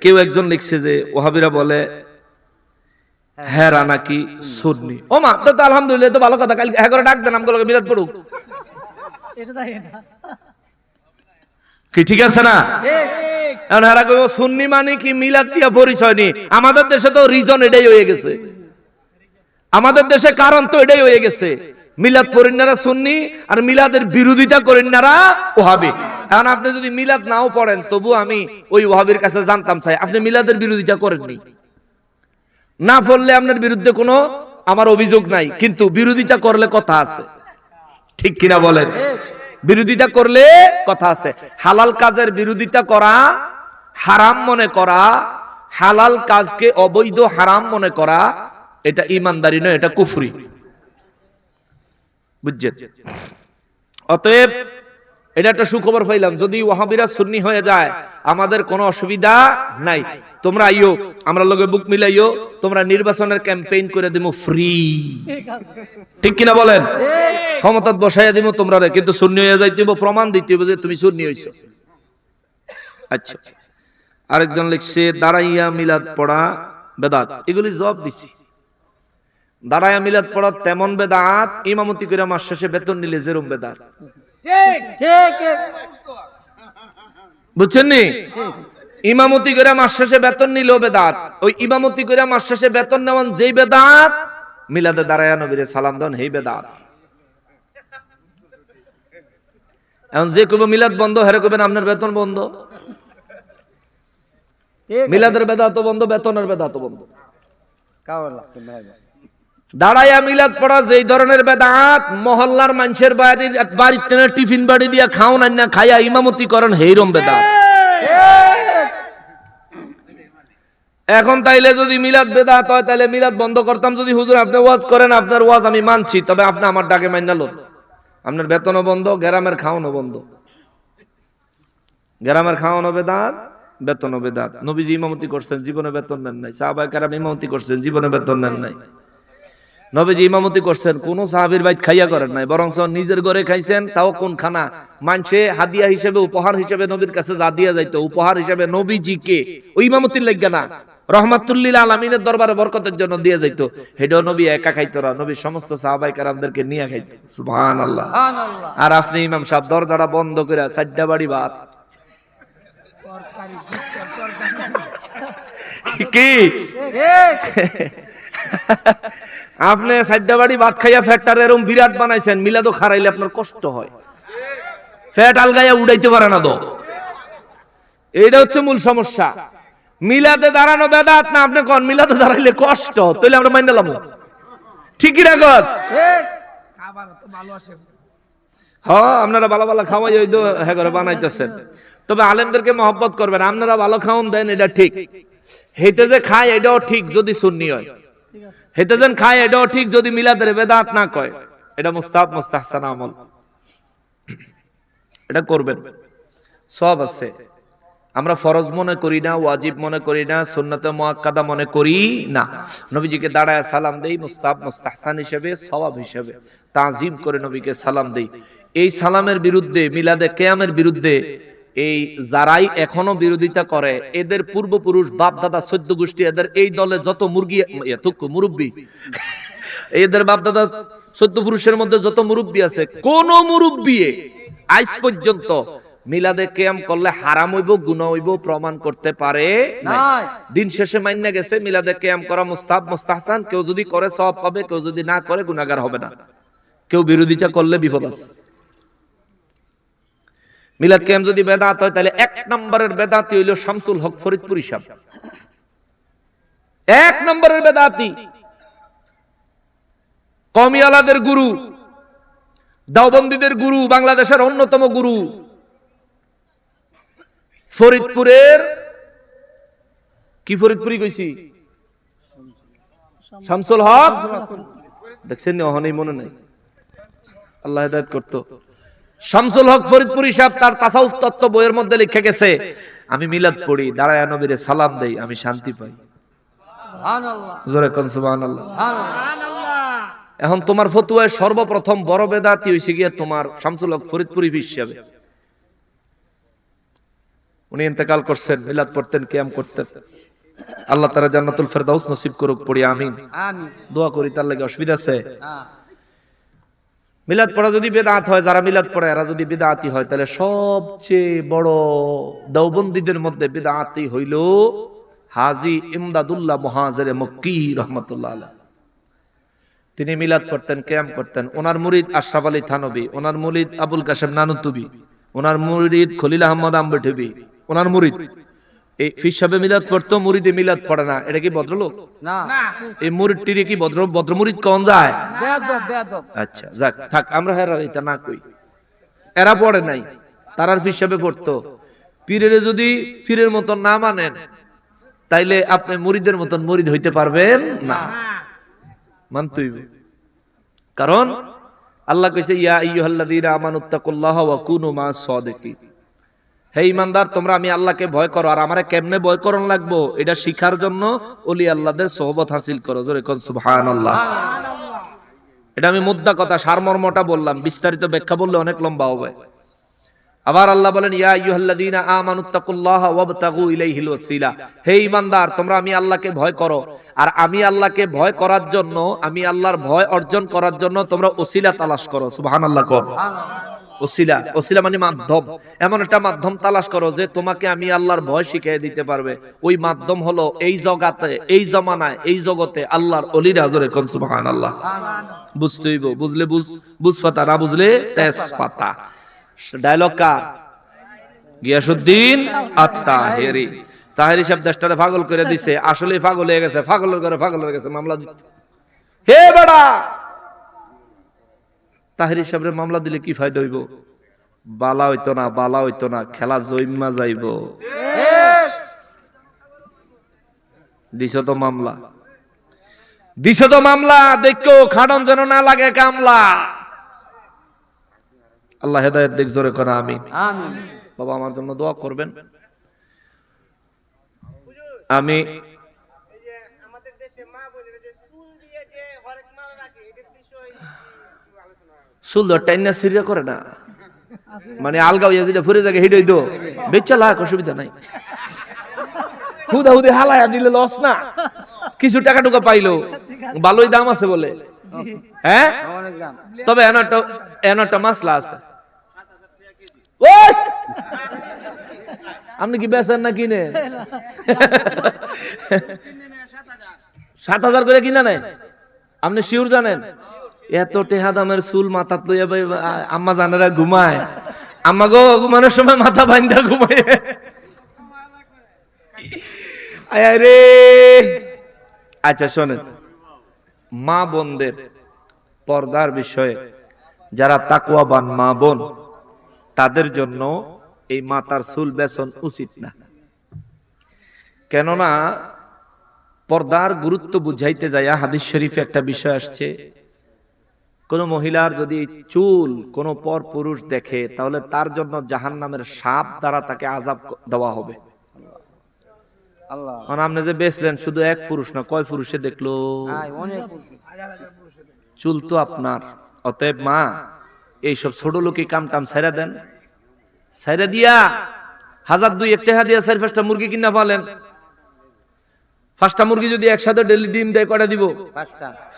কেউ একজন লিখছে যে ওহাবিরা বলে হেরা নাকি সুন্নি ও মা তো আলহামদুলিল্লাহ তো ভালো কথা কাল হ্যাঁ করে ডাক দেন আমগুলোকে মিলাদ পড়ুক এটা তাই না কি ঠিক আছে না এখন হেরা কইব সুন্নি মানে কি মিলাদ দিয়া পরিচয় নি আমাদের দেশে তো রিজন এটাই হয়ে গেছে আমাদের দেশে কারণ তো এটাই হয়ে গেছে মিলাদ পড়িনারা সুন্নি আর মিলাদের বিরোধিতা করিনারা ওহাবি এখন আপনি যদি মিলাদ নাও পড়েন তবু আমি ওই ওহাবির কাছে জানতাম চাই আপনি মিলাদের বিরোধিতা করেননি না পড়লে আপনার বিরুদ্ধে কোনো আমার অভিযোগ নাই কিন্তু বিরোধিতা করলে কথা আছে ঠিক কিনা বলেন বিরোধিতা করলে কথা আছে হালাল কাজের বিরোধিতা করা হারাম মনে করা হালাল কাজকে অবৈধ হারাম মনে করা এটা ঈমানদারি নয় এটা কুফরি বুঝছেন অতএব এটা একটা সুখবর পাইলাম যদি ওয়াহাবিরা সুন্নি হয়ে যায় আমাদের কোনো অসুবিধা নাই তোমরা আইও আমরা লগে বুক মিলাইও তোমরা নির্বাচনের ক্যাম্পেইন করে দিমু ফ্রি ঠিক কিনা বলেন ক্ষমতাত বসাইয়া দিমু তোমরা কিন্তু সুন্নি হয়ে যাইতে হবে প্রমাণ দিতে হবে যে তুমি সুন্নি হইছো আচ্ছা আরেকজন লিখছে দাঁড়াইয়া মিলাদ পড়া বেদাত এগুলি জবাব দিছি দাঁড়াইয়া মিলাদ পড়া তেমন বেদাত ইমামতি করে মাস শেষে বেতন নিলে যেরকম বেদাত ঠিক ঠিক বুঝছেন নি ইমামতি করে মাস শেষে বেতন নিল বেদাত ওই ইমামতি করে মাস শেষে বেতন নেওয়ান যেই বেদাত মিলাদে দাঁড়াইয়া নবীরে সালাম দেন হেই বেদাত এখন যে কইব মিলাদ বন্ধ হেরে কইবেন আপনার বেতন বন্ধ মিলাদের বেদাত বন্ধ বেতনের বেদাত বন্ধ দাঁড়াইয়া মিলাদ পড়া যেই ধরনের বেদাত মহল্লার মানুষের বাড়িতে টিফিন বাড়ি দিয়া খাওন না খাইয়া ইমামতি করেন হেইরম বেদাত এখন তাইলে যদি মিলাদ বেদাত হয় তাহলে মিলাদ বন্ধ করতাম যদি হুজুর আপনি ওয়াজ করেন আপনার ওয়াজ আমি মানছি তবে আপনি আমার ডাকে মাইনা লোন আপনার বেতনও বন্ধ গ্রামের খাওয়ানো বন্ধ গ্রামের খাওয়ানো বেদাত বেতনও বেদাত নবীজি ইমামতি করছেন জীবনে বেতন নেন নাই সাহাবায়ে কেরাম ইমামতি করছেন জীবনে বেতন নেন নাই নবীজি ইমামতি করছেন কোন সাহাবীর বাইত খাইয়া করেন নাই বরং নিজের ঘরে খাইছেন তাও কোন খানা মানুষে হাদিয়া হিসেবে উপহার হিসেবে নবীর কাছে যা দিয়া যাইতো উপহার হিসেবে নবীজিকে ওই ইমামতির লাগা না রহমাতুল্লিল আলামিনের দরবারে বরকতের জন্য দিয়ে যাইতো হেডো নবী একা খাইতো না নবী সমস্ত সাহাবায়ে কেরামদেরকে নিয়ে খাইতো সুবহানাল্লাহ সুবহানাল্লাহ আর আপনি ইমাম সাহেব দরজাটা বন্ধ করে 4টা বাড়ি ভাত কি আপনি 4টা বাড়ি ভাত খাইয়া ফ্যাটটার এরকম বিরাট বানাইছেন মিলাদও খারাইলে আপনার কষ্ট হয় ফ্যাট আলগাইয়া উড়াইতে পারে না তো এইটা হচ্ছে মূল সমস্যা মিলাদে দাঁড়ানো বেদাত না আপনি কোন মিলাদে দাঁড়াইলে কষ্ট তাইলে আমরা মাইনা লাম ঠিকই রাখত ঠিক খাবার তো ভালো আসে হ্যাঁ আপনারা ভালো ভালো খাওয়াই ওই তো হ্যাঁ করে বানাইতেছেন তবে আলেমদেরকে মহব্বত করবেন আপনারা ভালো খাওন দেন এটা ঠিক হেতে যে খায় এটাও ঠিক যদি সুন্নি হয় হেতে যেন খায় এটাও ঠিক যদি মিলাদের বেদাত না কয় এটা মুস্তাহাব মুস্তাহসান আমল এটা করবেন সব আছে আমরা ফরজ মনে করি না ওয়াজিব মনে করি না সুন্নতে মুআক্কাদা মনে করি না নবীজিকে দাঁড়ায় সালাম দেই মুস্তাহাব মুস্তাহসান হিসেবে সওয়াব হিসেবে তাজিম করে নবীকে সালাম দেই এই সালামের বিরুদ্ধে মিলাদে কিয়ামের বিরুদ্ধে এই যারাই এখনো বিরোধিতা করে এদের পূর্বপুরুষ বাপ দাদা 14 গোষ্ঠী এদের এই দলে যত মুরগি মুরব্বি এদের বাপ দাদা 14 পুরুষের মধ্যে যত মুরব্বি আছে কোন মুরব্বি আজ পর্যন্ত মিলাদে কিয়াম করলে হারাম হইব গুনাহ হইব প্রমাণ করতে পারে না দিন শেষে মাইন্না গেছে মিলাদে কিয়াম করা মুস্তাহাব মুস্তাহসান কেউ যদি করে সওয়াব পাবে কেউ যদি না করে গুনাহগার হবে না কেউ বিরোধিতা করলে বিপদ আছে মিলাদ কিয়াম যদি বেদাত হয় তাহলে 1 নম্বরের বেদাতি হইল শামসুল হক ফরিদপুরি সাহেব 1 নম্বরের বেদাতি কওমিয়ালাদের গুরু দাওবন্দীদের গুরু, বাংলাদেশের অন্যতম গুরু, ফরিদপুরের কি ফরিদপুরি কইছি, শামসুল হক, দেখছেন অহনেই মনে নাই, আল্লাহ হেদায়েত করতো। শামসুল হক ফরিদপুরি সাহেব তার তাসাউফ তত্ত্ব বইয়ের মধ্যে লিখে গেছে, আমি মিলাদ পড়ি, দাঁড়ায় নবীরে সালাম দেই, আমি শান্তি পাই। জোরে কোন সুবহানাল্লাহ। এখন তোমার ফতুয়ায় সর্বপ্রথম বড় বেদাতি হইছে গিয়া তোমার শামসুল হক ফরিদপুরি হিসাবে। উনি ইন্তেকাল করছেন, মিলাদ পড়তেন, কিয়াম করতেন। আল্লাহ তাআলা জান্নাতুল ফেরদাউস নসিব করুক, পড়ি আমিন। দোয়া করি তার লাগি, অসুবিধা আছে? মিলাদ পড়া যদি বিদআত হয়, যারা মিলাদ পড়ে এরা যদি বিদআতি হয়, তাহলে সবচেয়ে বড় দেওবন্দীদের মধ্যে বিদআতি হইল হাজী ইমদাদুল্লাহ মুহাজির মক্কি রাহমাতুল্লাহ আলাইহি। তিনি মিলাদ পড়তেন, কিয়াম করতেন। ওনার মুরিদ আশরাফ আলী থানভী, ওনার মুরিদ আবুল কাশেম নানুতুবি, ওনার মুরিদ খলিল আহমদ আম্বেঠবি, ওনার মুরিদ। এই ফির সাহেব মিলাদ পড়তো, মুরিদে মিলাদ পড়ে না, এটা কি ভদ্রলোক? না। এই মুরিদটিরে কি ভদ্র মুরিদ কোন যায়? বেয়াদব, বেয়াদব। আচ্ছা যাক, থাক, আমরা হেরা এটা না কই। এরা পড়ে নাই, তারার ফির সাহেব পড়তো। পীরের যদি পীরের মতন না মানেন, তাইলে আপনি মুরিদের মতন মুরিদ হইতে পারবেন না, মানতেই। কারণ আল্লাহ কইছে, ইয়া আইয়ুহাল্লাযীনা আমানুত্তাকুল্লাহা ওয়া কুনু মা'আস সাদিকিন। হে ঈমানদার, তোমরা আমি আল্লাহকে ভয় করো, আর আমারে কেমনে ভয় করন লাগবো এটা শিখার জন্য ওলি আল্লাহদের সোহবত হাসিল করো। জোরে কোন সুবহানাল্লাহ। এটা আমি মুদ্দা কথা, সারমর্মটা বললাম, বিস্তারিত ব্যাখ্যা বললে অনেক লম্বা হবে। আবার আল্লাহ বলেন, ইয়া আইয়ুহাল্লাযীনা আমানুত্তাকুল্লাহা ওয়াবতাগু ইলাইহিল ওয়াসিলা। হে ঈমানদার, তোমরা আমি আল্লাহকে ভয় করো, আর আমি আল্লাহকে ভয় করার জন্য, আমি আল্লাহর ভয় অর্জন করার জন্য তোমরা ওসিলা তালাশ করো। সুবহানাল্লাহ কর। ওসিলা, ওসিলা মানে মাধ্যম। এমন একটা মাধ্যম তালাশ করো যে তোমাকে আমি আল্লাহর ভয় শিখিয়ে দিতে পারবে। ওই মাধ্যম হলো এই জগতে, এই জমানায়, এই জগতে আল্লাহর ওলিরা। জোরে কোন সুবহানাল্লাহ। বুঝতে হইব, বুঝলে বুঝ পাতা, না বুঝলে তেজ পাতা। ডায়লগ কার? গিয়াসউদ্দিন আত-তাহেরি। তাহেরি সাহেব দেশটারে পাগল করে দিছে, আসলে পাগল হয়ে গেছে, পাগলের ঘরে পাগল হয়ে গেছে। মামলা দিতে, হে বেটা, তাহেরি সাহেবের মামলা দিলে কি ফায়দা হইব? বালা হইতো না, বালা হইতো না, খেলা জইম্মা যাইব। দিছ তো মামলা, দিছ তো মামলা, দেখো খাড়ন যেন না লাগে কামলা। আল্লাহ হেদায়েত দিক, জোরে করে আমিন। বাবা আমার জন্য দোয়া করবেন। আমি চুল টাইনা সিরিয়া করে না, মানে আলগা হইয়া যেটা ফুরে জায়গা হিডই দো বেচা লাখ, অসুবিধা নাই। হুদা হুদে হালায়া দিলে লস না, কিছু টাকা টুকা পাইলো, ভালোই দাম আছে বলে। হ্যাঁ, তবে এন একটা মাসলা আছে। আপনি কি বেচেন না কিনে? 7,000 করে কিনা নেয়? আপনি শিওর জানেন? এত টেহা দামের চুল মাথা লইয়া আম্মা জানেরা ঘুমায়, আম্মা গো ঘুমানোর সময় মাথা বান্ধা ঘুমায়। আরে আচ্ছা শোনেন, মা বোনদের পর্দার বিষয়ে যারা তাকওয়াবান মা বোন, তাদের জন্য এই মাথার চুল বেচন উচিত না। কেননা পর্দার গুরুত্ব বুঝাইতে যাইয়া হাদিস শরীফে একটা বিষয় আসছে, কোন মহিলার যদি চুল কোন পর পুরুষ দেখে, তাহলে তার জন্য জাহান্নামের সাপ দ্বারা তাকে আযাব দেওয়া হবে। আল্লাহ, আপনি যে বেচলেন শুধু এক পুরুষ না, কয় পুরুষে দেখলো? চুল তো আপনার। অতএব মা, এইসব ছোট লোকই কাম টাম ছাইরা দেন, ছাইরা দিয়া 1,000-2,1 টাকা দিয়া 4-5টা মুরগি কিনা পালেন। 5টা মুরগি যদি একসাথে ডেইলি ডিম দেয়, কয়টা দিব?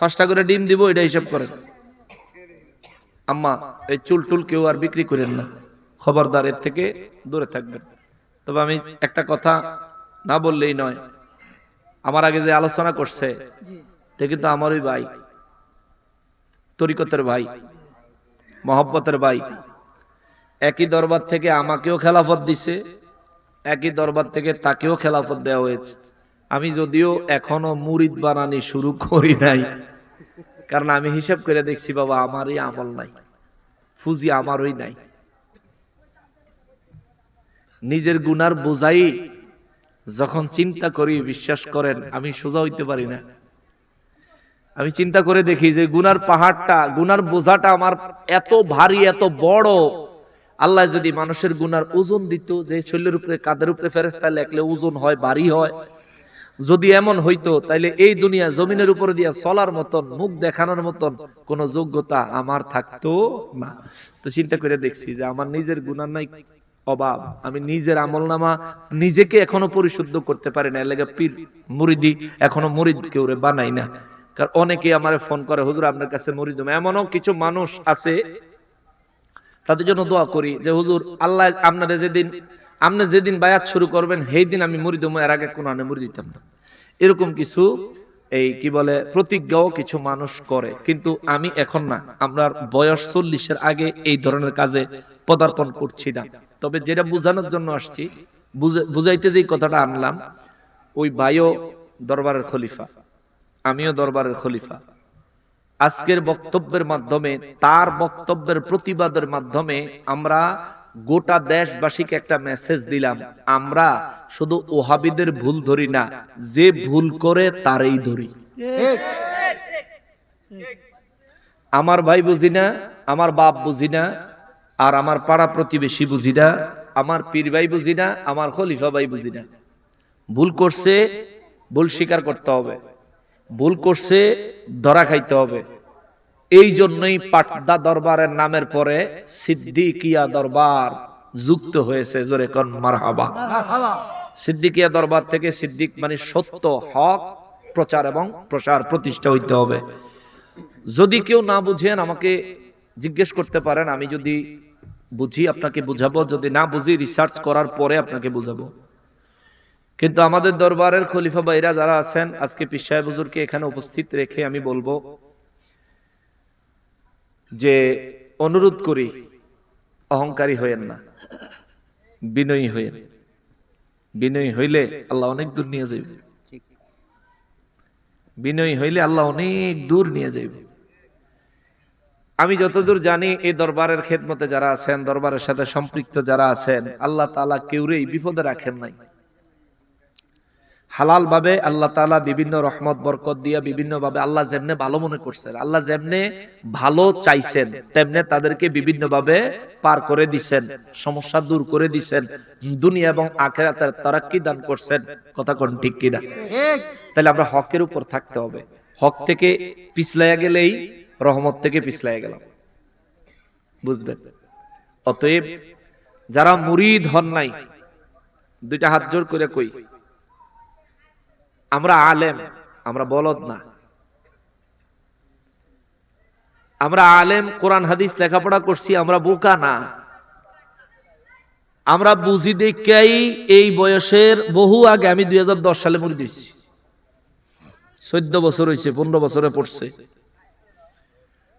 5টা করে ডিম দিব, এটা হিসাব করেন। আম্মা, এই চুল টুল কেউ আর বিক্রি করেন না, খবরদার, এর থেকে দূরে থাকবেন। তবে আমি একটা কথা না বললেই নয়, আমার আগে যে আলোচনা করছে তে কিন্তু আমার ওই ভাই, তরিকতের ভাই, মহব্বতের ভাই। একই দরবার থেকে আমাকেও খেলাফত দিছে, একই দরবার থেকে তাকেও খেলাফত দেওয়া হয়েছে। আমি যদিও এখনো মুরিদ বানানি শুরু করি নাই, কারণ আমি হিসাব করে দেখছি বাবা আমারই আমল নাই। ফুজি আমারই নাই। নিজের গুনার বোঝাই যখন চিন্তা করি, বিশ্বাস করেন আমি সোজা হইতে পারি না। আমি চিন্তা করে দেখি যে গুনার পাহাড়টা, গুনার বোঝাটা আমার এত ভারী, এত বড়। আল্লাহ যদি মানুষের গুনার ওজন দিত, যে শরীরের উপরে, কাঁধের উপরে ফেরেশতা লেখলে ওজন হয়, ভারী হয়, যদি এমন হইতো তাইলে এই দুনিয়া জমিনের উপরে দিয়া চলার মতন, মুখ দেখানোর মতন কোন যোগ্যতা আমার থাকতো না। তো চিন্তা করে দেখছি যে আমার নিজের গুনার নাই অভাব, আমি নিজের আমলনামা নিজেকে এখনো পরিশুদ্ধ করতে পারি না। এর লাগি পীর মুরিদি এখনো মুরিদ কেউ বানাই না। কারণ অনেকে আমারে ফোন করে, হুজুর আপনার কাছে মুরিদ হবো। এমনও কিছু মানুষ আছে, তাদের জন্য দোয়া করি যে হুজুর আল্লাহ আপনারা আপনি যেদিন বায়াত শুরু করবেন সেই দিন আমি মুরিদ হবো, এর আগে কোনো আনে মুরিদ দিতাম না। এরকম কিছু এই কি বলে প্রতিজ্ঞাও কিছু মানুষ করে, কিন্তু আমি এখন না। আমরা বয়স 40-এর আগে এই ধরনের কাজে পদার্পণ করছি না। তবে যেটা বোঝানোর জন্য আসছি, বুঝাইতে যে কথাটা আনলাম, ওই ভাইও দরবারের খলিফা, আমিও দরবারের খলিফা। আজকের বক্তব্যের মাধ্যমে, তার বক্তব্যের প্রতিবাদের মাধ্যমে আমরা গোটা দেশবাসীকে একটা মেসেজ দিলাম, আমরা শুধু ওহাবিদের ভুল ধরি না, যে ভুল করে তারই ধরি। আমার ভাই বুঝি না, আমার বাপ বুঝি না, আর আমার পাড়া প্রতিবেশী বুঝি না, আমার পীর ভাই বুঝি না, আমার খলিফা ভাই বুঝি না। ভুল করছে, ভুল স্বীকার করতে হবে। ভুল করছে, ধরা খাইতে হবে। এই জন্যই পাটদা দরবারের নামের পরে সিদ্দিকিয়া দরবার যুক্ত হয়েছে। জোরে কোন মারহাবা। সিদ্দিকিয়া দরবার থেকে সিদ্দিক মানে সত্য, হক প্রচার এবং প্রসার প্রতিষ্ঠা হইতে হবে। যদি কেউ না বুঝেন আমাকে জিজ্ঞেস করতে পারেন, আমি যদি বুঝি আপনাকে বুঝাবো, যদি না বুঝি রিসার্চ করার পরে আপনাকে বুঝাবো। কিন্তু আমাদের দরবারের খলিফা ভাইরা যারা আছেন, আজকে পীর সাহেব হুজুরকে এখানে উপস্থিত রেখে আমি বলবো যে অনুরোধ করি, অহংকারী হইেন না, বিনয়ী হইেন। বিনয়ী হইলে আল্লাহ অনেক দূর নিয়ে যাইবে। বিনয়ী হইলে আল্লাহ অনেক দূর নিয়ে যাইবে। আমি যতদূর জানি এই দরবারের খেদমতে যারা আছেন, দরবারের সাথে সম্পৃক্ত যারা আছেন, আল্লাহ তাআলা কেউরেই বিপদে রাখেন নাই। হালাল ভাবে আল্লাহ তাআলা বিভিন্ন রহমত বরকত দিয়া বিভিন্ন ভাবে আল্লাহ যেমনে ভালো মনে করছেন, আল্লাহ যেমনে ভালো চাইছেন, তেমনে তাদেরকে বিভিন্ন ভাবে পার করে দিছেন, সমস্যা দূর করে দিছেন, দুনিয়া এবং আখিরাতের তারাক্কি দান করছেন। কথা কোন ঠিক কিনা? তাহলে আমরা হকের উপর থাকতে হবে। হক থেকে পিছলাইয়া গেলেই রহমত থেকে পিছলাইয়া গেলাম, বুঝবেন। অতএব যারা মুরিদ হন নাই, দুইটা হাত জোর করে কই, আমরা আলেম, আমরা বলদ না। আমরা আলেম, কোরআন হাদিস লেখাপড়া করছি, আমরা বোকা না। আমরা বুঝি দেখাই এই বয়সের বহু আগে, আমি 2010 সালে মুরিদ হইছি। 14 বছর হয়েছে, 15 বছরে পড়ছে।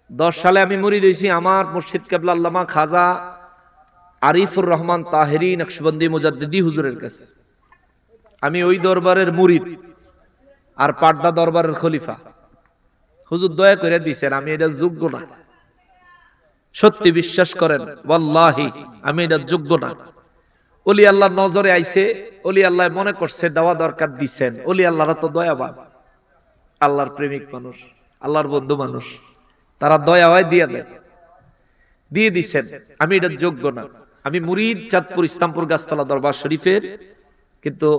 10 সালে আমি মুরিদ হইছি আমার মুর্শিদ কেবলা আল্লামা খাজা আরিফুর রহমান তাহেরি নকশবন্দি মুজাদ্দিদি হুজুরের কাছে। আমি ওই দরবারের মুরিদ আর পাটদা দরবারের খলিফা। হুজুর দয়া করে দিছেন, আমি এটা যোগ্য না। সত্যি বিশ্বাস করেন, ওয়াল্লাহি আমি এটা যোগ্য না। ওলি আল্লাহর নজরে আইছে, ওলি আল্লাহ মনে করছে দেওয়া দরকার, দিছেন। ওলি আল্লাহরা তো দয়াবান, আল্লাহর প্রেমিক মানুষ, আল্লাহর বন্ধু মানুষ, তারা দয়া হয় দিয়ে দেয়, দিয়ে দিছেন। আমি এটা যোগ্য না। আমি মুরিদ চাঁদপুর ইসলামপুর গাছতলা দরবার শরীফের, কিন্তু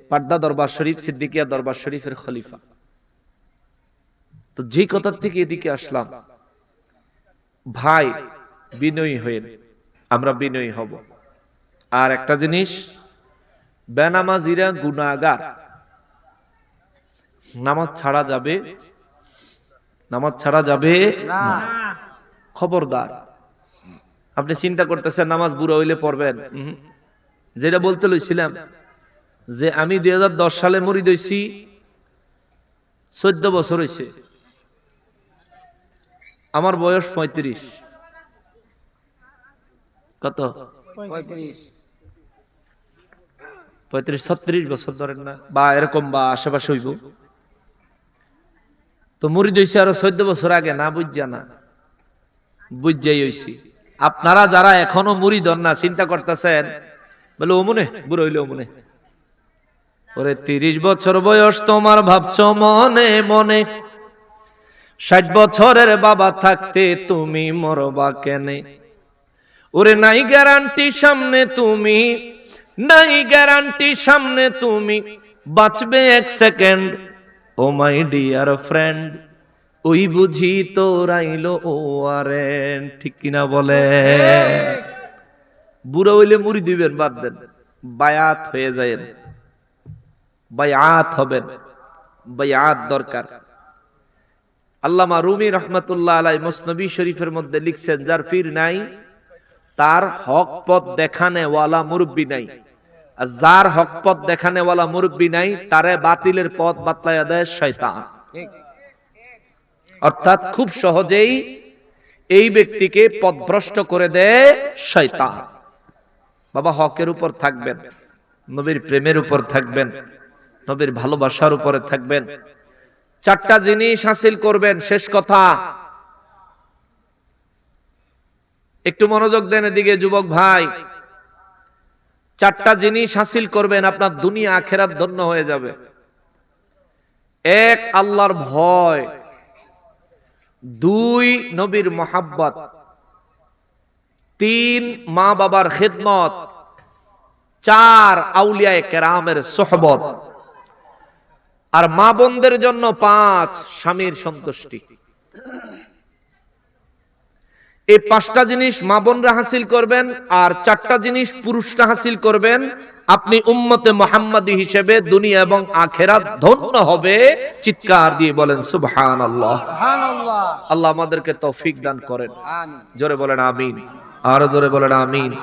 পাটদা দরবার শরীফ, সিদ্দিকিয়া দরবার শরীফের খলিফা। তো যে কথা থেকে এদিকে আসলাম, ভাই বিনয়ী হয়েন, আমরা বিনয়ী হব। আর একটা জিনিস, বেনামাজিরা গুনাহগার, নামাজ ছাড়া যাবে, নামাজ ছাড়া যাবে না। খবরদার। আপনি চিন্তা করতেছেন নামাজ বুড়া হইলে পড়বেন, যেটা বলতে লইছিলাম যে আমি 2010 সালে মুরিদ হইছি, 14 বছর হইছে, আমার বয়স 35। কত? 35-36 বছর ধরেন না, বা এরকম, বা আশেপাশে হইব। তো মুরিদ হইছে আরো 14 বছর আগে, না বুঝা না। বুঝাই হইছি। আপনারা যারা এখনো মুরিদ হন না, চিন্তা করতেছেন বলে ওমনে বুড়ো হইলে ওমনে, ওরে 30 বছর বয়স তোমার ভাবছ মনে মনে, 60 বছরের বাবা থাকতে তুমি মরবা কেনে, ওরে নাই গ্যারান্টি সামনে তুমি, নাই গ্যারান্টি সামনে তুমি বাঁচবে 1 second, oh my dear friend, ওই বুঝি তো রাইলো ও আরেন, ঠিক কিনা বলে? বুড়ো হইলে মুড়ি দিবেন, বাদ দেন, বায়াত হয়ে যায়, বায়াত হবেন, বায়াত দরকার। আল্লামা রুমি রহমাতুল্লাহ আলাই মসনবী শরীফের মধ্যে লিখছেন, যার পীর নাই তার হক পথ দেখানে ওয়ালা মুরব্বি নাই, আর যার হক পথ দেখানে ওয়ালা মুরব্বি নাই তারে বাতিলের পথ বাতলাইয়া দেয় শয়তান। অর্থাৎ খুব সহজেই এই ব্যক্তিকে পথভ্রষ্ট করে দেয় শয়তান। বাবা হকের উপর থাকবেন, নবীর প্রেমের উপর থাকবেন, নবীর ভালোবাসার উপরে থাকবেন, 4টা জিনিস হাসিল করবেন। শেষ কথা, একটু মনোযোগ দেন এদিকে যুবক ভাই, 4টা জিনিস হাসিল করবেন, আপনার দুনিয়া আখিরাত ধন্য হয়ে যাবে। 1 আল্লাহর ভয়, 2 নবীর মহাব্বত, 3 মা বাবার খিদমত, 4 আউলিয়ায়ে কেরামের সোহবত, আর মা বোনদের জন্য 5 স্বামীর সন্তুষ্টি। এই 5টা জিনিস মা বোনরা হাসিল করবেন, আর 4টা জিনিস পুরুষরা হাসিল করবেন। আপনি উম্মতে মুহাম্মাদি হিসেবে দুনিয়া এবং আখিরাত ধন্য হবে। চিৎকার দিয়ে বলেন সুবহানাল্লাহ। সুবহানাল্লাহ। আল্লাহ আমাদেরকে তৌফিক দান করেন, আমিন। জোরে বলেন আমিন, আরো জোরে বলেন আমিন।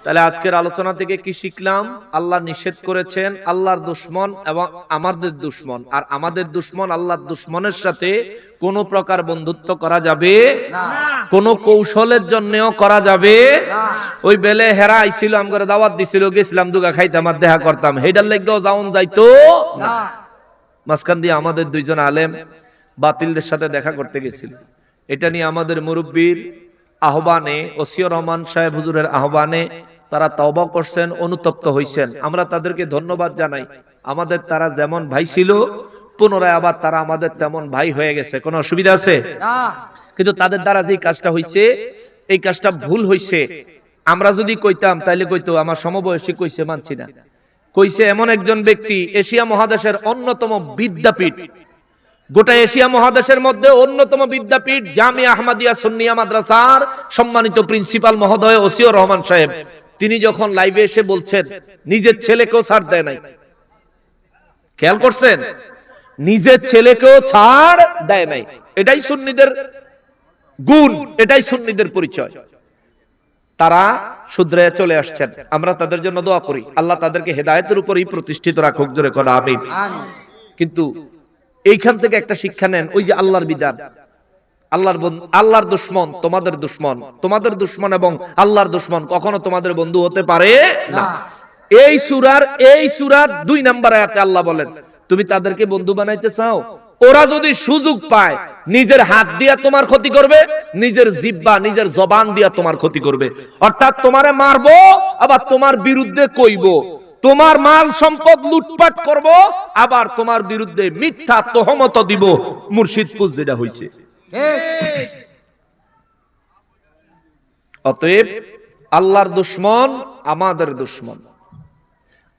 তাহলে আজকের আলোচনা থেকে কি শিখলাম? আল্লাহ নিষেধ করেছেন আল্লাহর দুশমন এবং আমাদের দুশমন, আর আমাদের দুশমন আল্লাহর দুশমনের সাথে কোনো প্রকার বন্ধুত্ব করা যাবে না, কোন কৌশলের জন্যও করা যাবে না। ওই বেলে হেরা আইছিল, আমগরে দাওয়াত দিছিল, গেছিলাম দুগা খাইতাম আর দেখা করতাম, হেডার লেগেও যাওন যাইতো না। না, মাঝখান দিয়ে আমাদের 2 জন আলেম বাতিলদের সাথে দেখা করতে গেছিল। এটা নিয়ে আমাদের মুরব্বীর আহ্বানে, ওসিয়র রহমান সাহেব হুজুরের আহ্বানে তারা তওবা করছেন, অনুতপ্ত হইছেন। আমরা তাদেরকে ধন্যবাদ জানাই। আমাদের তারা যেমন ভাই ছিল, পুনরায় আবার তারা আমাদের তেমন ভাই হয়ে গেছে। কোনো অসুবিধা আছে? না। কিন্তু তাদের দ্বারা যে কাজটা হইছে, এই কাজটা ভুল হইছে। আমরা যদি কইতাম তাইলে কইতো আমার সমবয়সী কইছে, মানছি না। কইছে এমন একজন ব্যক্তি, এশিয়া মহাদেশের অন্যতম বিদ্যাপীঠ, গোটা এশিয়া মহাদেশের মধ্যে অন্যতম বিদ্যাপীঠ জামিয়া আহমদিয়া সুন্নিয়া মাদ্রাসার সম্মানিত প্রিন্সিপাল মহোদয় ওসিয়র রহমান সাহেব, তিনি যখন লাইভে এসে বলছেন নিজের ছেলেকেও ছাড় দেয় নাই। খেয়াল করছেন? নিজের ছেলেকেও ছাড় দেয় নাই। এটাই সুন্নিদের গুণ, এটাই সুন্নিদের পরিচয়। তারা শুধরে চলে আসছেন, আমরা তাদের জন্য দোয়া করি, আল্লাহ তাদেরকে হেদায়েতের উপরই প্রতিষ্ঠিত রাখুক, জোরে কোন আমিন। আমিন। কিন্তু এইখান থেকে একটা শিক্ষা নেন, ওই যে আল্লাহর বিধান, আল্লাহর দুশমন তোমাদের দুশমন, তোমাদের দুশমন এবং আল্লাহর দুশমন কখনো তোমাদের বন্ধু হতে পারে না। এই সূরার 2 নম্বর আয়াতে আল্লাহ বলেন, তুমি তাদেরকে বন্ধু বানাইতে চাও, ওরা যদি সুযোগ পায় নিজের হাত দিয়া তোমার ক্ষতি করবে, নিজের জিহ্বা নিজের জবান দিয়া তোমার ক্ষতি করবে। অর্থাৎ তোমারে মারবো, আবার তোমার বিরুদ্ধে কইবো, তোমার মাল সম্পদ লুটপাট করব, আবার তোমার বিরুদ্ধে মিথ্যা তহমত দিব। মুর্শিদপুর যেটা হইছে। ঠিক। অতএব আল্লাহর দুশমন আমাদের দুশমন।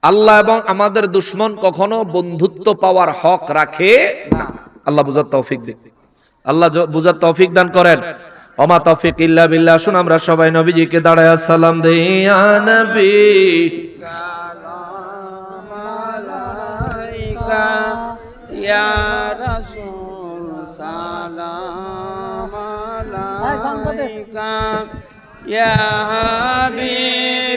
আল্লাহ এবং আমাদের দুশমন কখনো বন্ধুত্ব পাওয়ার হক রাখে না। আল্লাহ বুঝার তৌফিক দিন, আল্লাহ বুঝার তৌফিক দান করেন। ওমা তৌফিক ইল্লা বিল্লাহ। শুন আমরা সবাই নবীজিকে দাঁড়ায়া সালাম দেই, ইয়া নবী সালাম আলাইকা ইয়া রাসূল, সালাম আলাইকা ইয়া হাবিব